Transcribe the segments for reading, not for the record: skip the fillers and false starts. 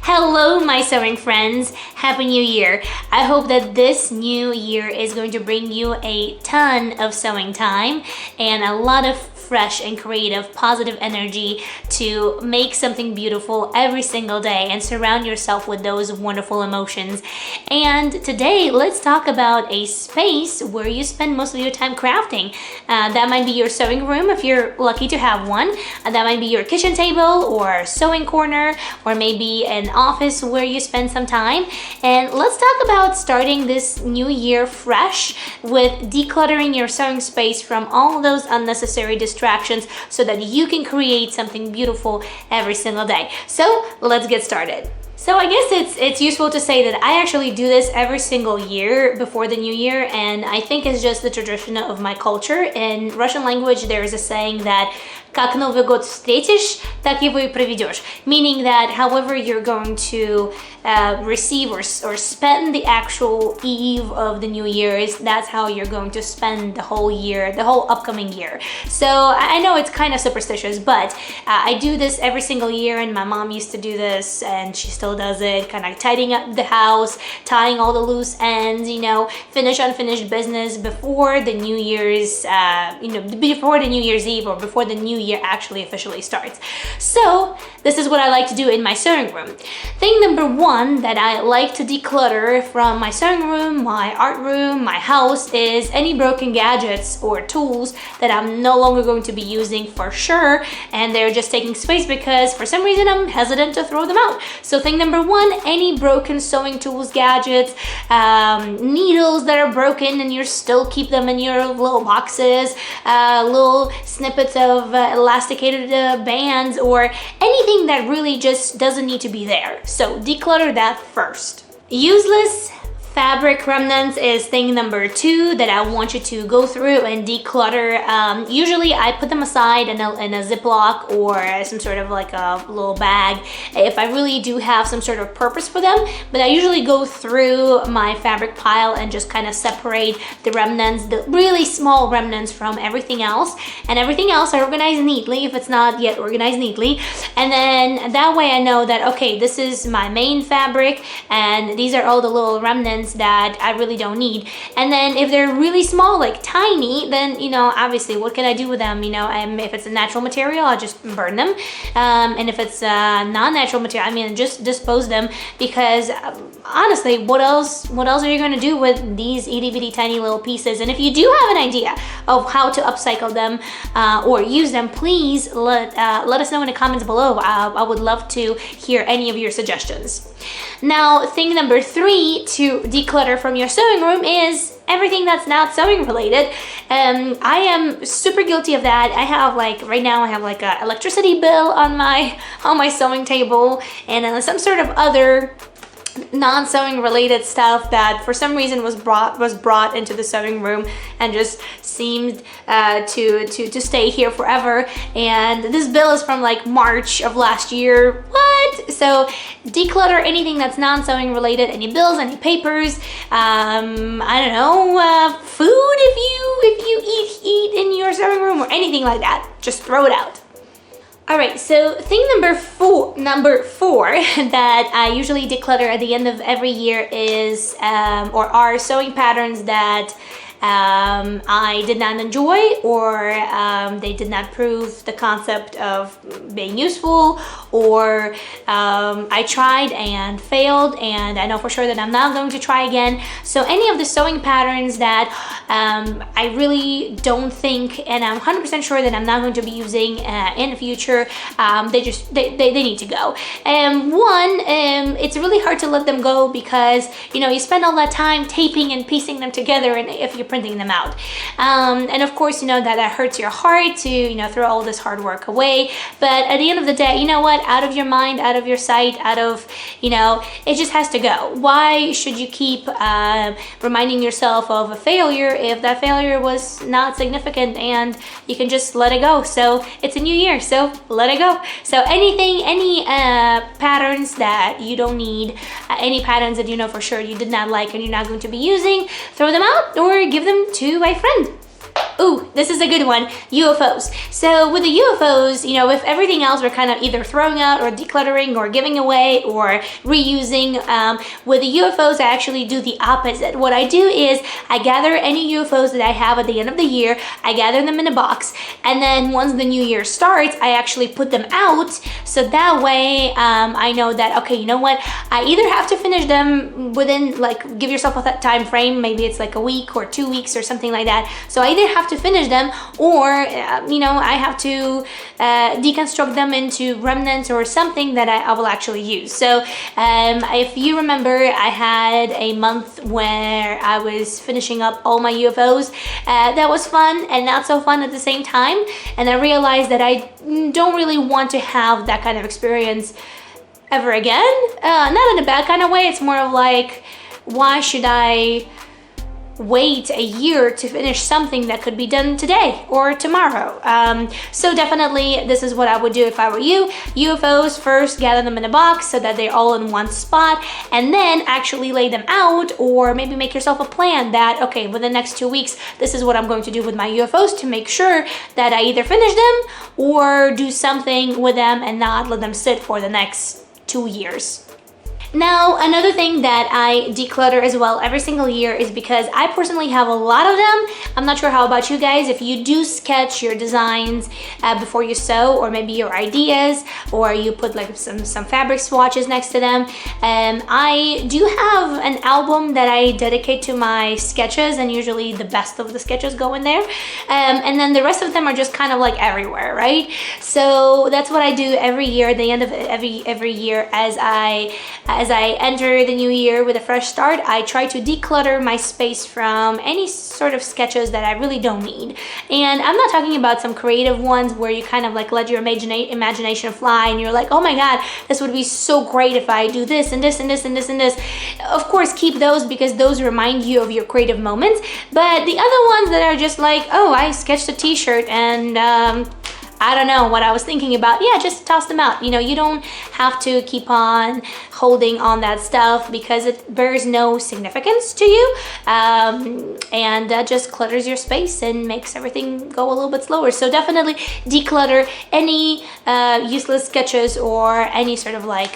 Hello, my sewing friends. Happy New Year. I hope that this new year is going to bring you a ton of sewing time and a lot of fresh and creative, positive energy to make something beautiful every single day and surround yourself with those wonderful emotions. And today, let's talk about a space where you spend most of your time crafting. That might be your sewing room if you're lucky to have one. That might be your kitchen table or sewing corner, or maybe an office where you spend some time. And let's talk about starting this new year fresh with decluttering your sewing space from all those unnecessary distractions so that you can create something beautiful every single day. So let's get started. So I guess it's useful to say that I actually do this every single year before the new year, and I think it's just the tradition of my culture. In Russian language, there is a saying that "Как Новый год встретишь, так его и проведешь," meaning that however you're going to receive or spend the actual eve of the new year's, that's how you're going to spend the whole year, the whole upcoming year. So I know it's kind of superstitious, but I do this every single year, and my mom used to do this and she still does it, kind of tidying up the house, tying all the loose ends, finish unfinished business before the New Year's, before the New Year's Eve or before the new year actually officially starts. So this is what I like to do in my sewing room. Thing number one that I like to declutter from my sewing room, my art room, my house is any broken gadgets or tools that I'm no longer going to be using for sure, and they're just taking space because for some reason I'm hesitant to throw them out. So thing number one, any broken sewing tools, gadgets, needles that are broken and you still keep them in your little boxes, little snippets of elasticated bands, or anything that really just doesn't need to be there. So declutter that first. Useless fabric remnants is thing number two that I want you to go through and declutter. Usually I put them aside in a Ziploc or some sort of like a little bag if I really do have some sort of purpose for them, but I usually go through my fabric pile and just kind of separate the remnants, the really small remnants, from everything else, and everything else I organize neatly if it's not yet organized neatly. And then that way I know that, okay, this is my main fabric and these are all the little remnants that I really don't need. And then if they're really small, like tiny, then obviously what can I do with them? If it's a natural material, I just burn them, and if it's non-natural material, just dispose them, because honestly, what else are you going to do with these itty-bitty tiny little pieces? And if you do have an idea of how to upcycle them or use them, please let us know in the comments below. I would love to hear any of your suggestions. Now, thing number three to declutter from your sewing room is everything that's not sewing related. I am super guilty of that. I have right now I have an electricity bill on my sewing table, and some sort of other non-sewing related stuff that for some reason was brought into the sewing room and just seemed to stay here forever. And this bill is from March of last year. What? So declutter anything that's non-sewing related, any bills, any papers, I don't know, food if you eat in your sewing room or anything like that, just throw it out. All right, so thing number four that I usually declutter at the end of every year is are sewing patterns that I did not enjoy, or they did not prove the concept of being useful, or I tried and failed and I know for sure that I'm not going to try again. So any of the sewing patterns that I really don't think, and I'm 100% sure that I'm not going to be using in the future, they need to go. And it's really hard to let them go because you spend all that time taping and piecing them together, and if you're printing them out, and of course that hurts your heart to throw all this hard work away. But at the end of the day, out of your mind, out of your sight, out of it just has to go. Why should you keep reminding yourself of a failure if that failure was not significant and you can just let it go? So it's a new year, so let it go. So any patterns that you don't need, any patterns that for sure you did not like and you're not going to be using, throw them out or give them to a friend. Ooh, this is a good one, UFOs. So with the UFOs, you know, if everything else we're kind of either throwing out or decluttering or giving away or reusing, with the UFOs, I actually do the opposite. What I do is I gather any UFOs that I have at the end of the year, I gather them in a box, and then once the new year starts, I actually put them out, so that way I know that, okay, you know what, I either have to finish them within, like, give yourself a time frame, maybe it's like a week or 2 weeks or something like that, so I either have to finish them or you know, I have to deconstruct them into remnants or something that I will actually use. So if you remember, I had a month where I was finishing up all my UFOs. That was fun and not so fun at the same time, and I realized that I don't really want to have that kind of experience ever again. Not in a bad kind of way, it's more of like, why should I wait a year to finish something that could be done today or tomorrow? So definitely this is what I would do if I were you. UFOs, first gather them in a box so that they're all in one spot, and then actually lay them out, or maybe make yourself a plan that, okay, within the next 2 weeks, this is what I'm going to do with my UFOs to make sure that I either finish them or do something with them and not let them sit for the next 2 years. Now, another thing that I declutter as well every single year is because I personally have a lot of them. I'm not sure how about you guys. If you do sketch your designs before you sew, or maybe your ideas, or you put like some fabric swatches next to them. I do have an album that I dedicate to my sketches, and usually the best of the sketches go in there. And then the rest of them are just kind of like everywhere, right? So that's what I do every year, at the end of every year, as I enter the new year with a fresh start. I try to declutter my space from any sort of sketches that I really don't need. And I'm not talking about some creative ones where you kind of like let your imagination fly and you're like, oh my god, this would be so great if I do this and this and this and this and this. Of course, keep those because those remind you of your creative moments. But the other ones that are just like, oh, I sketched a t-shirt and I don't know what I was thinking about, yeah, just toss them out. You know, you don't have to keep on holding on that stuff because it bears no significance to you, and that just clutters your space and makes everything go a little bit slower. So definitely declutter any useless sketches or any sort of like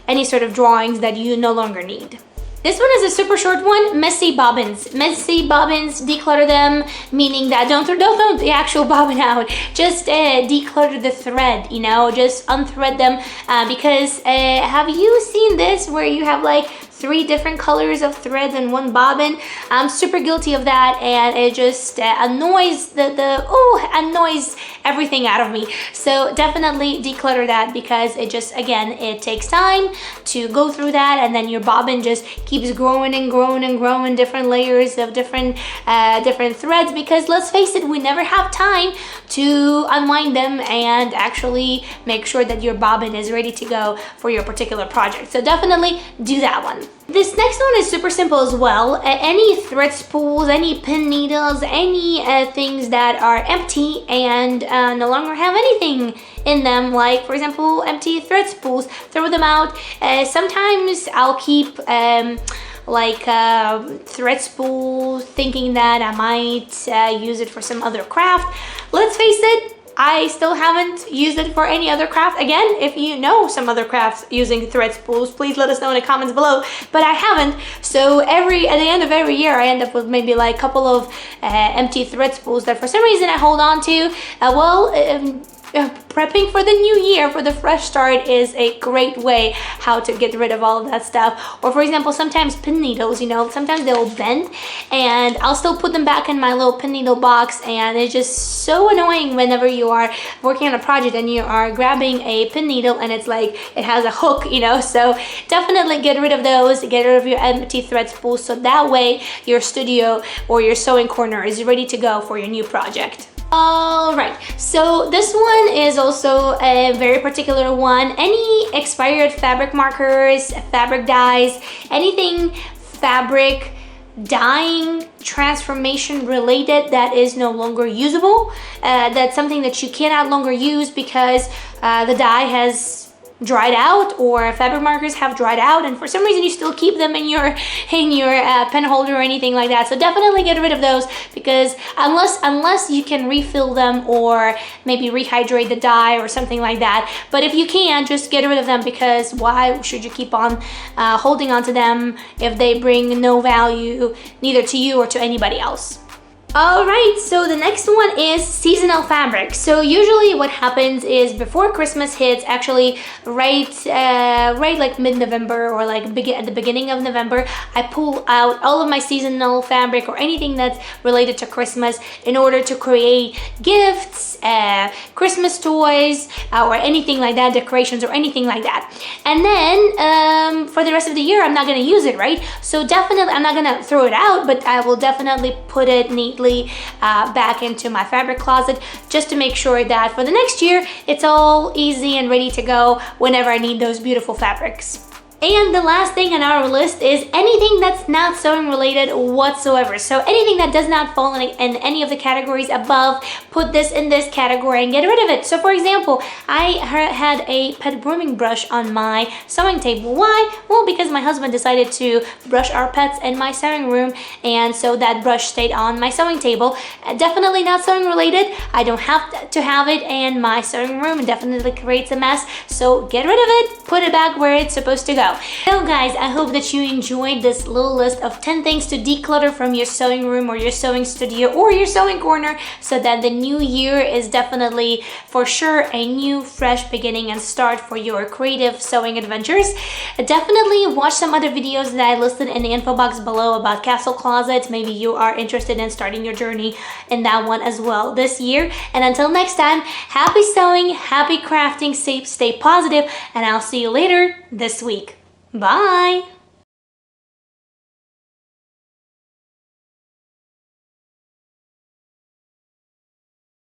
any sort of drawings that you no longer need. This one is a super short one, messy bobbins. Messy bobbins, declutter them, meaning that don't throw the actual bobbin out. Just declutter the thread, you know, just unthread them, because have you seen this where you have like 3 different colors of thread in one bobbin? I'm super guilty of that, and it just annoys annoys everything out of me. So definitely declutter that, because it just, again, it takes time to go through that, and then your bobbin just keeps growing and growing and growing, different layers of different threads, because let's face it, we never have time to unwind them and actually make sure that your bobbin is ready to go for your particular project. So definitely do that one. This next one is super simple as well. Any thread spools, any pin needles, any things that are empty and no longer have anything in them, like for example empty thread spools, throw them out. Sometimes I'll keep thread spool, thinking that I might use it for some other craft. Let's face it, I still haven't used it for any other craft. Again, if you know some other crafts using thread spools, please let us know in the comments below, but I haven't. So at the end of every year, I end up with maybe like a couple of empty thread spools that for some reason I hold on to. Prepping for the new year, for the fresh start, is a great way how to get rid of all of that stuff. Or for example, sometimes pin needles, you know, sometimes they'll bend and I'll still put them back in my little pin needle box, and it's just so annoying whenever you are working on a project and you are grabbing a pin needle and it's like it has a hook, you know. So definitely get rid of those, get rid of your empty thread spools, so that way your studio or your sewing corner is ready to go for your new project. Alright, so this one is also a very particular one. Any expired fabric markers, fabric dyes, anything fabric dyeing, transformation related that is no longer usable, that's something that you cannot longer use because the dye has dried out, or fabric markers have dried out, and for some reason you still keep them in your pen holder or anything like that. So definitely get rid of those, because unless you can refill them or maybe rehydrate the dye or something like that. But if you can, just get rid of them, because why should you keep on holding on to them if they bring no value neither to you or to anybody else? Alright, so the next one is seasonal fabric. So usually what happens is before Christmas hits, actually right like mid-November or like at the beginning of November, I pull out all of my seasonal fabric or anything that's related to Christmas in order to create gifts, Christmas toys, or anything like that, decorations or anything like that. And then for the rest of the year, I'm not going to use it, right? So definitely, I'm not going to throw it out, but I will definitely put it neatly back into my fabric closet, just to make sure that for the next year it's all easy and ready to go whenever I need those beautiful fabrics. And the last thing on our list is anything that's not sewing related whatsoever. So anything that does not fall in any of the categories above, put this in this category and get rid of it. So for example, I had a pet grooming brush on my sewing table. Why? Well, because my husband decided to brush our pets in my sewing room, and so that brush stayed on my sewing table. Definitely not sewing related. I don't have to have it in my sewing room. It definitely creates a mess. So get rid of it, put it back where it's supposed to go. So guys, I hope that you enjoyed this little list of 10 things to declutter from your sewing room or your sewing studio or your sewing corner, so that the new year is definitely for sure a new fresh beginning and start for your creative sewing adventures. Definitely watch some other videos that I listed in the info box below about castle closets. Maybe you are interested in starting your journey in that one as well this year. And until next time, happy sewing, happy crafting, stay positive, and I'll see you later this week. Bye!